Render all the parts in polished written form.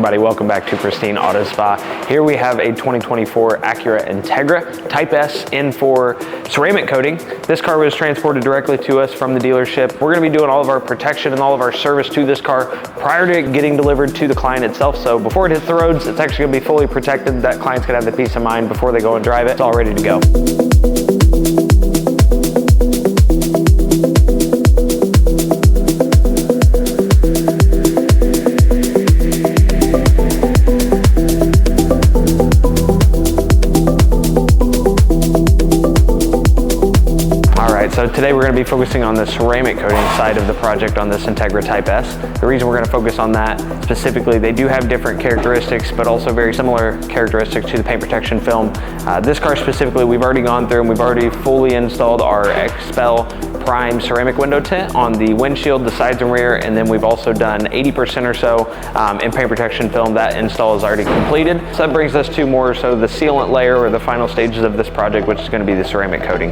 everybody, welcome back to Pristine Auto Spa. Here we have a 2024 Acura Integra Type S in for ceramic coating. This car was transported directly to us from the dealership. We're gonna be doing all of our protection and all of our service to this car prior to it getting delivered to the client itself. So before it hits the roads, it's actually gonna be fully protected. That client's gonna have the peace of mind before they go and drive it. It's all ready to go. So today we're going to be focusing on the ceramic coating side of the project on this Integra Type S. The reason we're going to focus on that specifically, they do have different characteristics, but also very similar characteristics to the paint protection film. This car specifically, we've already gone through and we've already fully installed our Expel Prime ceramic window tint on the windshield, the sides and rear, and then we've also done 80% or so in paint protection film. That install is already completed. So that brings us to more so the sealant layer or the final stages of this project, which is going to be the ceramic coating.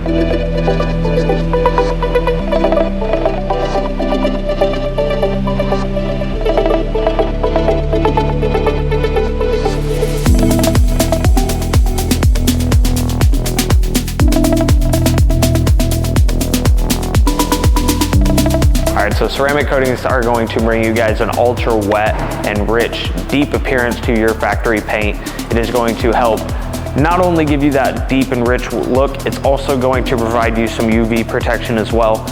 Alright, so ceramic coatings are going to bring you guys an ultra wet and rich, deep appearance to your factory paint. It is going to help not only give you that deep and rich look, it's also going to provide you some UV protection as well.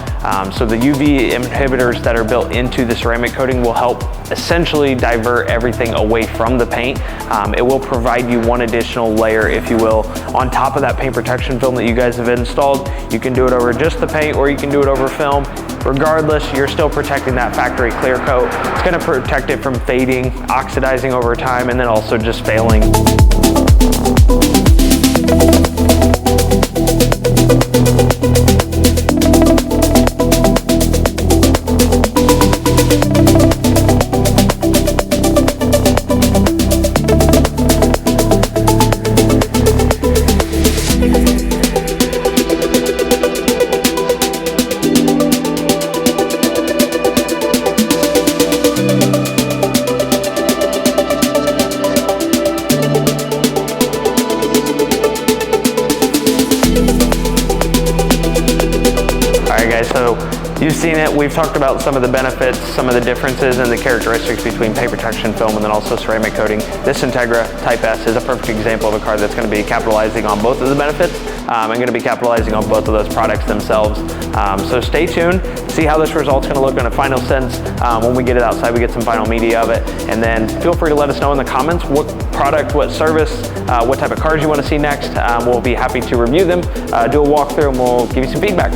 So the UV inhibitors that are built into the ceramic coating will help essentially divert everything away from the paint. It will provide you one additional layer, if you will, on top of that paint protection film that you guys have installed. You can do it over just the paint or you can do it over film. Regardless, you're still protecting that factory clear coat. It's going to protect it from fading, oxidizing over time, and then also just failing. So you've seen it, we've talked about some of the benefits, some of the differences and the characteristics between paint protection film and then also ceramic coating. This Integra Type S is a perfect example of a car that's going to be capitalizing on both of the benefits and going to be capitalizing on both of those products themselves. So stay tuned, see how this result's going to look in a final sense when we get it outside, we get some final media of it, and then feel free to let us know in the comments what product, what service, what type of cars you want to see next. We'll be happy to review them, do a walkthrough, and we'll give you some feedback.